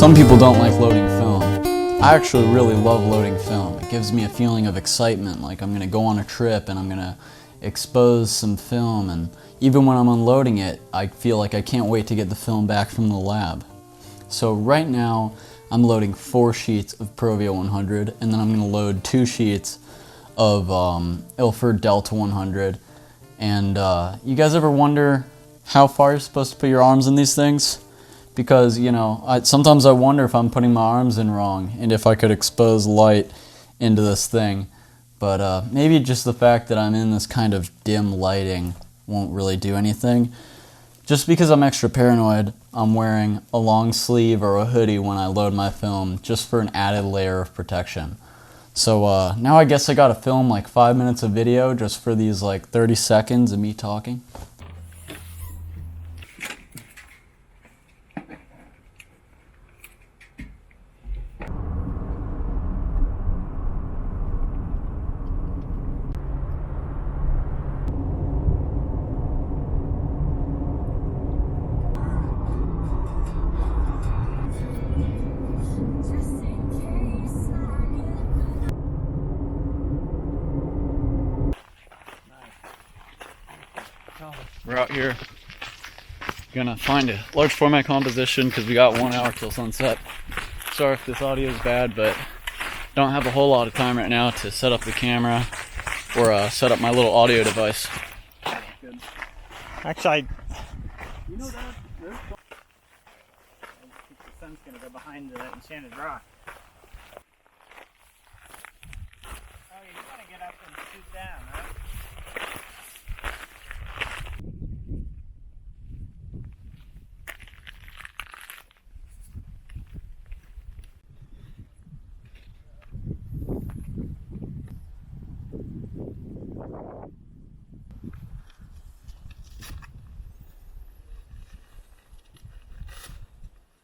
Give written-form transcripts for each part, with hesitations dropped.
Some people don't like loading film. I actually really love loading film. It gives me a feeling of excitement, like I'm going to go on a trip and I'm going to expose some film, and even when I'm unloading it, I feel like I can't wait to get the film back from the lab. So right now, I'm loading 4 sheets of Provia 100, and then I'm going to load 2 sheets of Ilford Delta 100. And you guys ever wonder how far you're supposed to put your arms in these things? Because, you know, sometimes I wonder if I'm putting my arms in wrong and if I could expose light into this thing. But maybe just the fact that I'm in this kind of dim lighting won't really do anything. Just because I'm extra paranoid, I'm wearing a long sleeve or a hoodie when I load my film, just for an added layer of protection. So now I guess I gotta film like 5 minutes of video just for these like 30 seconds of me talking. We're out here gonna find a large format composition because we got 1 hour till sunset. Sorry if this audio is bad, but don't have a whole lot of time right now to set up the camera or set up my little audio device. Good. Actually, you know that the sun's gonna go behind the Enchanted rock. Oh, you gotta get up and shoot down, right?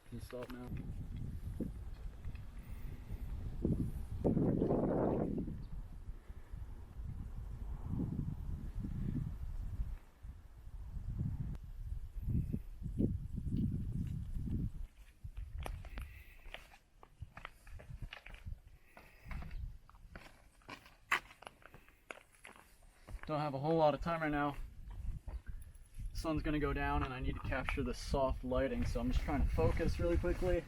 Can you stop now? Don't have a whole lot of time right now. The sun's gonna go down and I need to capture the soft lighting, so I'm just trying to focus really quickly.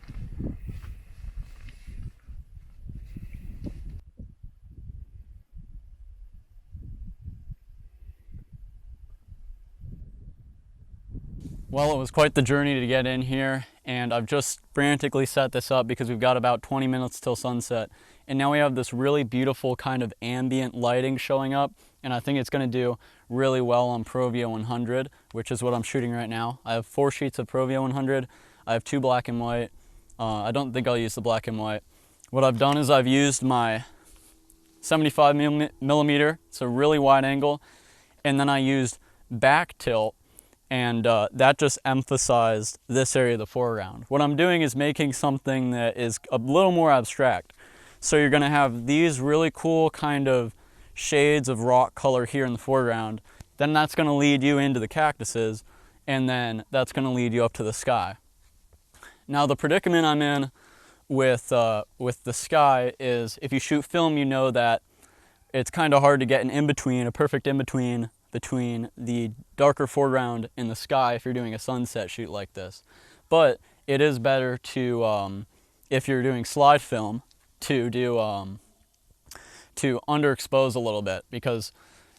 Well, it was quite the journey to get in here, and I've just frantically set this up because we've got about 20 minutes till sunset. And now we have this really beautiful kind of ambient lighting showing up, and I think it's going to do really well on Provia 100, which is what I'm shooting right now. I have 4 sheets of Provia 100. I have 2 black and white. I don't think I'll use the black and white. What I've done is I've used my 75 millimeter, it's a really wide angle, and then I used back tilt, and that just emphasized this area of the foreground. What I'm doing is making something that is a little more abstract. So you're going to have these really cool kind of shades of rock color here in the foreground. Then that's going to lead you into the cactuses, and then that's going to lead you up to the sky. Now the predicament I'm in with the sky is, if you shoot film, you know that it's kind of hard to get an in-between, a perfect in-between between the darker foreground and the sky if you're doing a sunset shoot like this. But it is better to, if you're doing slide film, to do to underexpose a little bit, because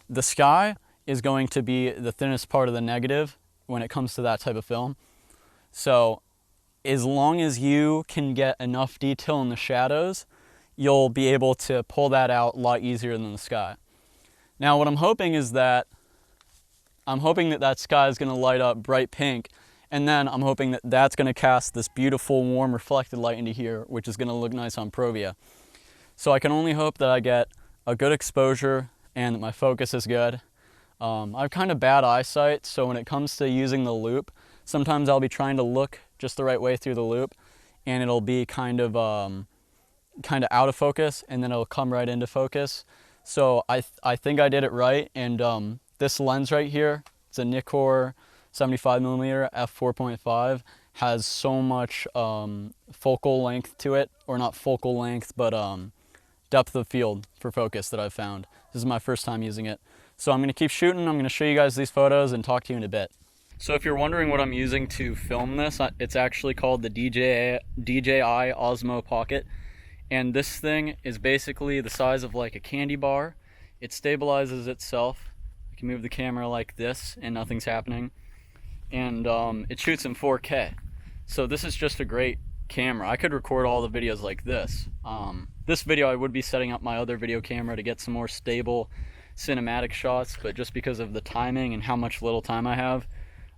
the sky is going to be the thinnest part of the negative when it comes to that type of film. So as long as you can get enough detail in the shadows, you'll be able to pull that out a lot easier than the sky. Now what I'm hoping is that that sky is going to light up bright pink, and then I'm hoping that that's going to cast this beautiful warm reflected light into here, which is going to look nice on Provia. So I can only hope that I get a good exposure and that my focus is good. I have kind of bad eyesight, so when it comes to using the loop, sometimes I'll be trying to look just the right way through the loop, and it'll be kind of out of focus, and then it'll come right into focus. So I think I did it right, and this lens right here, it's a Nikkor 75mm f4.5, has so much focal length to it, or not focal length, but depth of field for focus that I've found. This is my first time using it. So I'm gonna keep shooting. I'm gonna show you guys these photos and talk to you in a bit. So if you're wondering what I'm using to film this, it's actually called the DJI Osmo Pocket. And this thing is basically the size of like a candy bar. It stabilizes itself. You can move the camera like this and nothing's happening. And it shoots in 4K. So this is just a great camera. I could record all the videos like this. This video I would be setting up my other video camera to get some more stable cinematic shots, but just because of the timing and how much little time I have,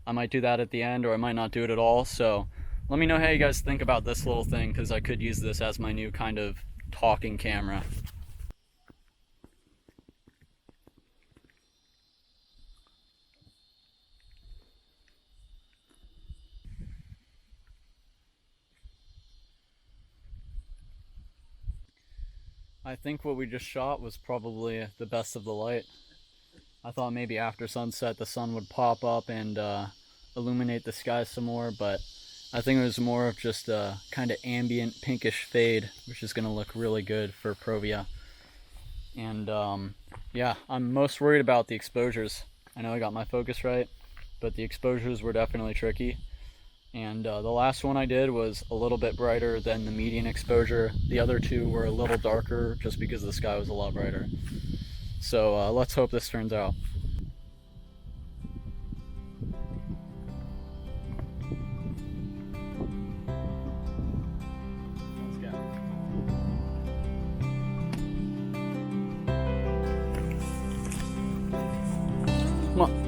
I might do that at the end, or I might not do it at all. So let me know how you guys think about this little thing, because I could use this as my new kind of talking camera. I think what we just shot was probably the best of the light. I thought maybe after sunset the sun would pop up and illuminate the sky some more, but I think it was more of just a kind of ambient pinkish fade, which is going to look really good for Provia. And yeah, I'm most worried about the exposures. I know I got my focus right, but the exposures were definitely tricky. And the last one I did was a little bit brighter than the median exposure. The other two were a little darker just because the sky was a lot brighter. So let's hope this turns out. Let's go. Come on.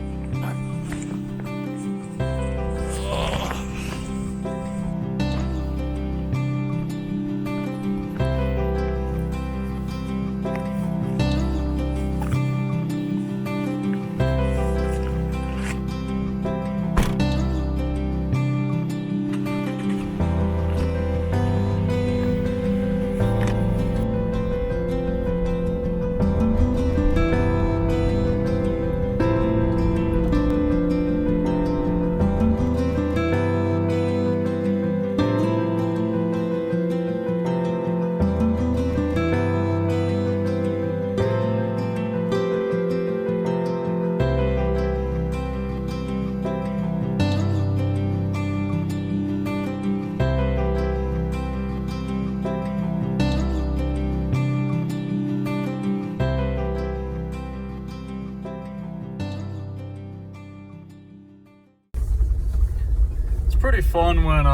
Pretty fun when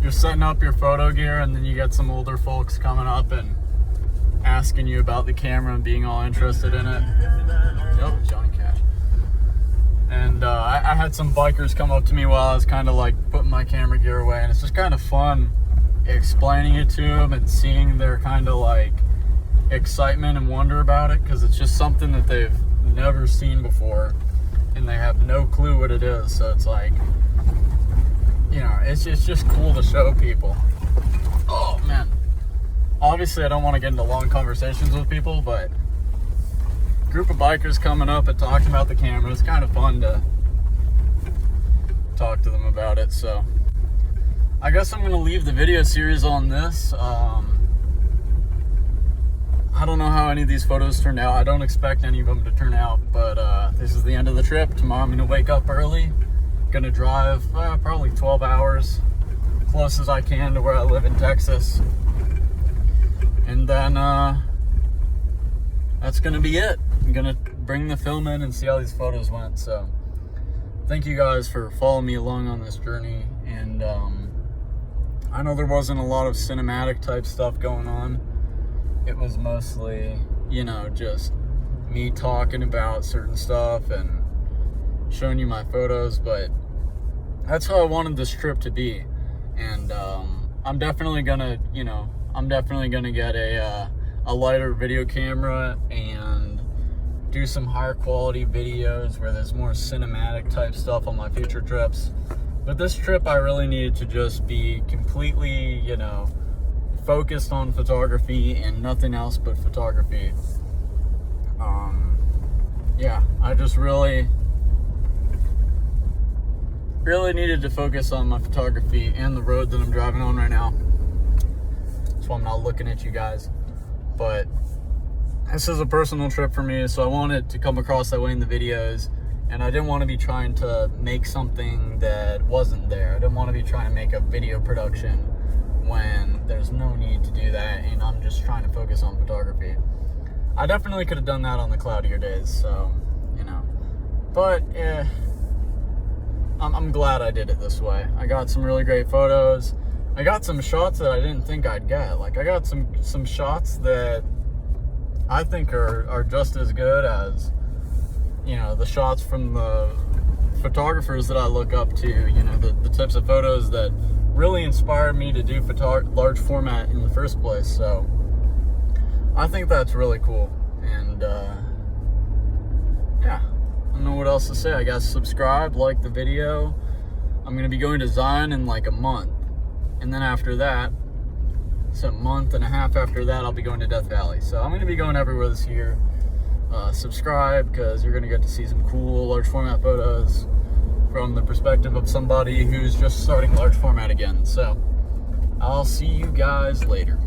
you're setting up your photo gear and then you get some older folks coming up and asking you about the camera and being all interested in it. Yep, Johnny Cash. And I had some bikers come up to me while I was kind of like putting my camera gear away, and it's just kind of fun explaining it to them and seeing their kind of like excitement and wonder about it, because it's just something that they've never seen before and they have no clue what it is. So it's like, you know, it's just cool to show people. Oh man, obviously I don't want to get into long conversations with people, but a group of bikers coming up and talking about the camera, it's kind of fun to talk to them about it. So I guess I'm going to leave the video series on this. I don't know how any of these photos turned out. I don't expect any of them to turn out, but this is the end of the trip. Tomorrow I'm going to wake up early. Gonna drive probably 12 hours, close as I can to where I live in Texas, and then that's gonna be it. I'm gonna bring the film in and see how these photos went. So thank you guys for following me along on this journey. And I know there wasn't a lot of cinematic type stuff going on. It was mostly, you know, just me talking about certain stuff and showing you my photos, but that's how I wanted this trip to be. And I'm definitely gonna, you know, get a lighter video camera and do some higher quality videos where there's more cinematic type stuff on my future trips. But this trip I really needed to just be completely, you know, focused on photography and nothing else but photography. Yeah, I just really really needed to focus on my photography and the road that I'm driving on right now. That's why I'm not looking at you guys. But this is a personal trip for me, so I want it to come across that way in the videos. And I didn't want to be trying to make something that wasn't there. I didn't want to be trying to make a video production when there's no need to do that, and I'm just trying to focus on photography. I definitely could have done that on the cloudier days, so, you know. But, I'm glad I did it this way. I got some really great photos. I got some shots that I didn't think I'd get. Like, I got some shots that I think are just as good as, you know, the shots from the photographers that I look up to, you know, the types of photos that really inspired me to do large format in the first place. So I think that's really cool. And yeah, I don't know what else to say. I guess subscribe, like the video. I'm going to be going to Zion in like a month. And then after that, so a month and a half after that, I'll be going to Death Valley. So I'm going to be going everywhere this year. Subscribe, because you're going to get to see some cool large format photos from the perspective of somebody who's just starting large format again. So I'll see you guys later.